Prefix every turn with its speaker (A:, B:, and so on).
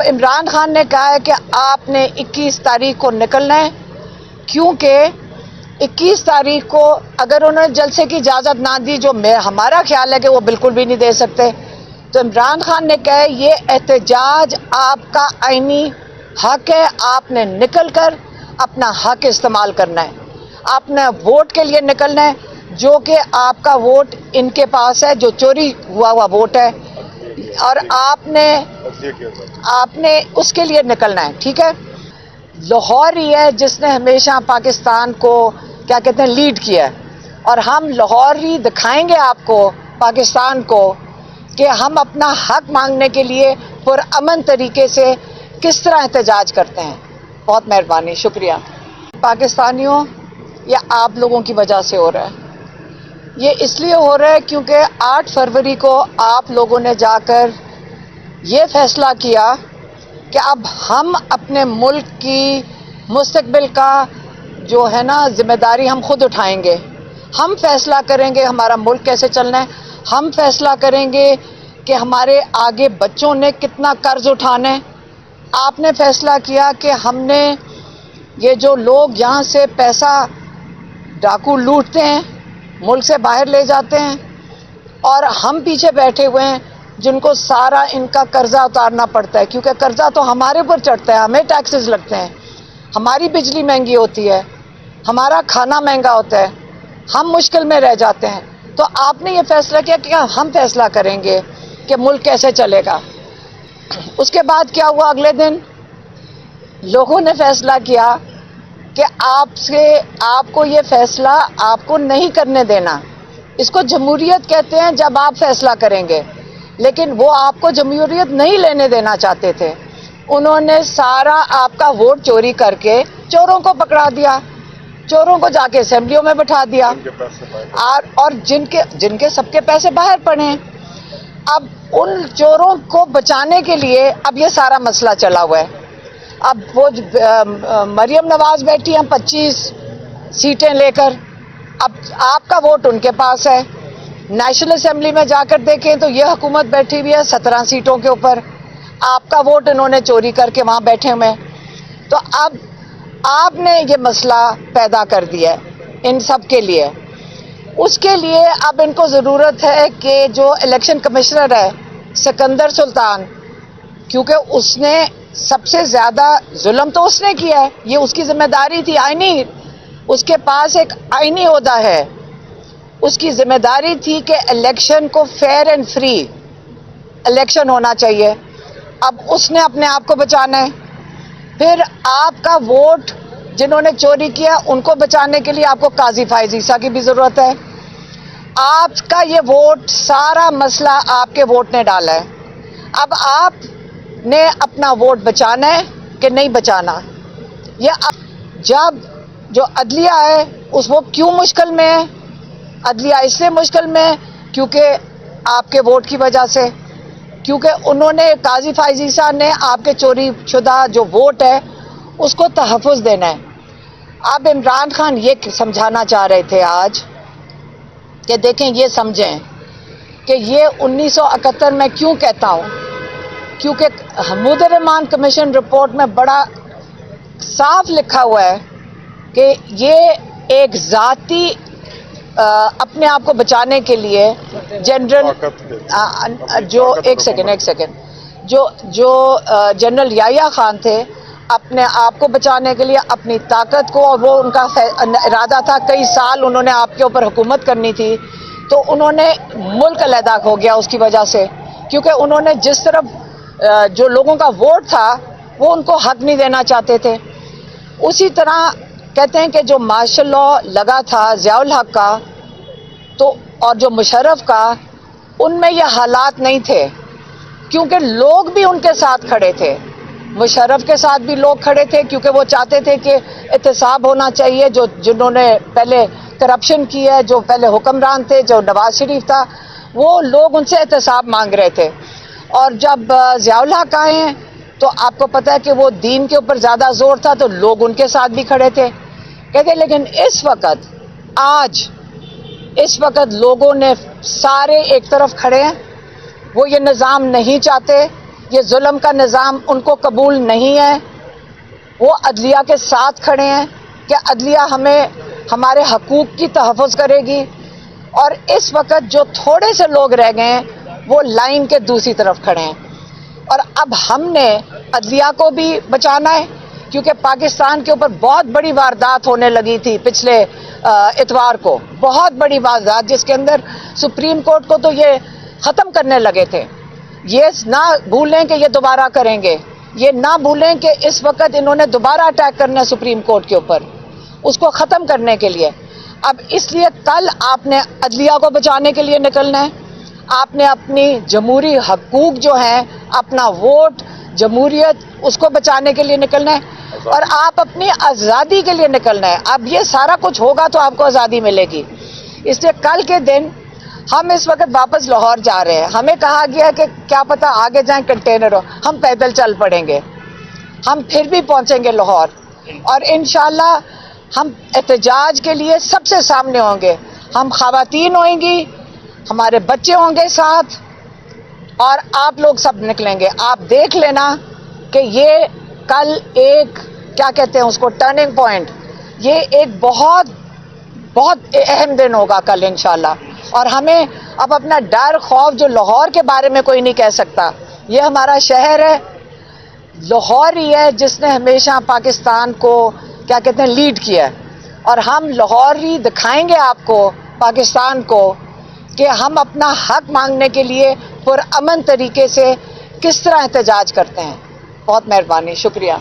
A: عمران خان نے کہا ہے کہ آپ نے 21 تاریخ کو نکلنا ہے، کیونکہ 21 تاریخ کو اگر انہوں نے جلسے کی اجازت نہ دی، جو ہمارا خیال ہے کہ وہ بالکل بھی نہیں دے سکتے، تو عمران خان نے کہا ہے یہ احتجاج آپ کا آئینی حق ہے، آپ نے نکل کر اپنا حق استعمال کرنا ہے، آپ نے ووٹ کے لیے نکلنا ہے، جو کہ آپ کا ووٹ ان کے پاس ہے، جو چوری ہوا ووٹ ہے، اور آپ نے اس کے لیے نکلنا ہے، ٹھیک ہے۔ لاہور ہی ہے جس نے ہمیشہ پاکستان کو کیا کہتے ہیں لیڈ کیا ہے، اور ہم لاہور ہی دکھائیں گے آپ کو، پاکستان کو، کہ ہم اپنا حق مانگنے کے لیے پرامن طریقے سے کس طرح احتجاج کرتے ہیں۔ بہت مہربانی، شکریہ۔ پاکستانیوں، یہ آپ لوگوں کی وجہ سے ہو رہا ہے، یہ اس لیے ہو رہا ہے کیونکہ 8 فروری کو آپ لوگوں نے جا کر یہ فیصلہ کیا کہ اب ہم اپنے ملک کی مستقبل کا جو ہے نا ذمہ داری ہم خود اٹھائیں گے، ہم فیصلہ کریں گے ہمارا ملک کیسے چلنا ہے، ہم فیصلہ کریں گے کہ ہمارے آگے بچوں نے کتنا قرض اٹھانا ہے۔ آپ نے فیصلہ کیا کہ ہم نے یہ جو لوگ یہاں سے پیسہ ڈاکو لوٹتے ہیں، ملک سے باہر لے جاتے ہیں، اور ہم پیچھے بیٹھے ہوئے ہیں جن کو سارا ان کا قرضہ اتارنا پڑتا ہے، کیونکہ قرضہ تو ہمارے اوپر چڑھتا ہے، ہمیں ٹیکسز لگتے ہیں، ہماری بجلی مہنگی ہوتی ہے، ہمارا کھانا مہنگا ہوتا ہے، ہم مشکل میں رہ جاتے ہیں۔ تو آپ نے یہ فیصلہ کیا کہ ہم فیصلہ کریں گے کہ ملک کیسے چلے گا۔ اس کے بعد کیا ہوا، اگلے دن لوگوں نے فیصلہ کیا کہ آپ کو یہ فیصلہ آپ کو نہیں کرنے دینا، اس کو جمہوریت کہتے ہیں جب آپ فیصلہ کریں گے، لیکن وہ آپ کو جمہوریت نہیں لینے دینا چاہتے تھے، انہوں نے سارا آپ کا ووٹ چوری کر کے چوروں کو پکڑا دیا، چوروں کو جا کے اسمبلیوں میں بٹھا دیا، اور جن کے سب کے پیسے باہر پڑے ہیں۔ اب ان چوروں کو بچانے کے لیے اب یہ سارا مسئلہ چلا ہوا ہے۔ اب وہ مریم نواز بیٹھی ہیں 25 سیٹیں لے کر، اب آپ کا ووٹ ان کے پاس ہے۔ نیشنل اسمبلی میں جا کر دیکھیں تو یہ حکومت بیٹھی ہوئی ہے 17 سیٹوں کے اوپر، آپ کا ووٹ انہوں نے چوری کر کے وہاں بیٹھے ہوئے ہیں۔ تو اب آپ نے یہ مسئلہ پیدا کر دیا ہے ان سب کے لیے۔ اس کے لیے اب ان کو ضرورت ہے کہ جو الیکشن کمشنر ہے سکندر سلطان، کیونکہ اس نے سب سے زیادہ ظلم تو اس نے کیا ہے، یہ اس کی ذمہ داری تھی آئینی، اس کے پاس ایک آئینی عہدہ ہے، اس کی ذمہ داری تھی کہ الیکشن کو فیئر اینڈ فری الیکشن ہونا چاہیے۔ اب اس نے اپنے آپ کو بچانا ہے، پھر آپ کا ووٹ جنہوں نے چوری کیا ان کو بچانے کے لیے آپ کو قاضی فائز عیسیٰ کی بھی ضرورت ہے۔ آپ کا یہ ووٹ، سارا مسئلہ آپ کے ووٹ نے ڈالا ہے، اب آپ نے اپنا ووٹ بچانا ہے کہ نہیں بچانا۔ یہ جب جو عدلیہ ہے وہ کیوں مشکل میں ہے؟ عدلیہ اس لیے مشکل میں ہے کیونکہ آپ کے ووٹ کی وجہ سے، کیونکہ انہوں نے قاضی فائز عیسیٰ نے آپ کے چوری شدہ جو ووٹ ہے اس کو تحفظ دینا ہے۔ اب عمران خان یہ سمجھانا چاہ رہے تھے آج کہ دیکھیں، یہ سمجھیں کہ یہ 1971 میں کیوں کہتا ہوں، کیونکہ حمود الرحمان کمیشن رپورٹ میں بڑا صاف لکھا ہوا ہے کہ یہ ایک ذاتی اپنے آپ کو بچانے کے لیے جنرل جو جنرل یحییٰ خان تھے، اپنے آپ کو بچانے کے لیے اپنی طاقت کو، اور وہ ان کا ارادہ تھا، کئی سال انہوں نے آپ کے اوپر حکومت کرنی تھی، تو انہوں نے ملک علیحدہ ہو گیا اس کی وجہ سے، کیونکہ انہوں نے جس طرف جو لوگوں کا ووٹ تھا وہ ان کو حق نہیں دینا چاہتے تھے۔ اسی طرح کہتے ہیں کہ جو مارشل لا لگا تھا ضیاء الحق کا تو اور جو مشرف کا، ان میں یہ حالات نہیں تھے، کیونکہ لوگ بھی ان کے ساتھ کھڑے تھے، مشرف کے ساتھ بھی لوگ کھڑے تھے، کیونکہ وہ چاہتے تھے کہ احتساب ہونا چاہیے، جنہوں نے پہلے کرپشن کی ہے، جو پہلے حکمران تھے، جو نواز شریف تھا، وہ لوگ ان سے احتساب مانگ رہے تھے۔ اور جب ضیاء الحق آئے ہیں تو آپ کو پتہ ہے کہ وہ دین کے اوپر زیادہ زور تھا، تو لوگ ان کے ساتھ بھی کھڑے تھے، کہتے ہیں۔ لیکن اس وقت لوگوں نے سارے ایک طرف کھڑے ہیں، وہ یہ نظام نہیں چاہتے، یہ ظلم کا نظام ان کو قبول نہیں ہے. وہ عدلیہ کے ساتھ کھڑے ہیں کہ عدلیہ ہمیں ہمارے حقوق کی تحفظ کرے گی. اور اس وقت جو تھوڑے سے لوگ رہ گئے ہیں وہ لائن کے دوسری طرف کھڑے ہیں. اور اب ہم نے عدلیہ کو بھی بچانا ہے کیونکہ پاکستان کے اوپر بہت بڑی واردات ہونے لگی تھی پچھلے اتوار کو. بہت بڑی واردات جس کے اندر سپریم کورٹ کو تو یہ ختم کرنے لگے تھے. یہ نہ بھولیں کہ یہ دوبارہ کریں گے. یہ نہ بھولیں کہ اس وقت انہوں نے دوبارہ اٹیک کرنا ہے سپریم کورٹ کے اوپر اس کو ختم کرنے کے لیے. اب اس لیے کل آپ نے عدلیہ کو بچانے کے لیے نکلنا ہے. آپ نے اپنی جمہوری حقوق جو ہیں اپنا ووٹ جمہوریت اس کو بچانے کے لیے نکلنا ہے اور آپ اپنی آزادی کے لیے نکلنا ہے. اب یہ سارا کچھ ہوگا تو آپ کو آزادی ملے گی. اس لیے کل کے دن ہم اس وقت واپس لاہور جا رہے ہیں. ہمیں کہا گیا کہ کیا پتہ آگے جائیں کنٹینر ہو. ہم پیدل چل پڑیں گے. ہم پھر بھی پہنچیں گے لاہور اور انشاءاللہ ہم احتجاج کے لیے سب سے سامنے ہوں گے. ہم خواتین ہوئیں گی, ہمارے بچے ہوں گے ساتھ اور آپ لوگ سب نکلیں گے. آپ دیکھ لینا کہ یہ کل ایک کیا کہتے ہیں اس کو ٹرننگ پوائنٹ, یہ ایک بہت بہت اہم دن ہوگا کل انشاءاللہ. اور ہمیں اب اپنا ڈر خوف جو لاہور کے بارے میں کوئی نہیں کہہ سکتا. یہ ہمارا شہر ہے, لاہور ہی ہے جس نے ہمیشہ پاکستان کو کیا کہتے ہیں لیڈ کیا ہے. اور ہم لاہور ہی دکھائیں گے آپ کو پاکستان کو کہ ہم اپنا حق مانگنے کے لیے پرامن طریقے سے کس طرح احتجاج کرتے ہیں. بہت مہربانی, شکریہ.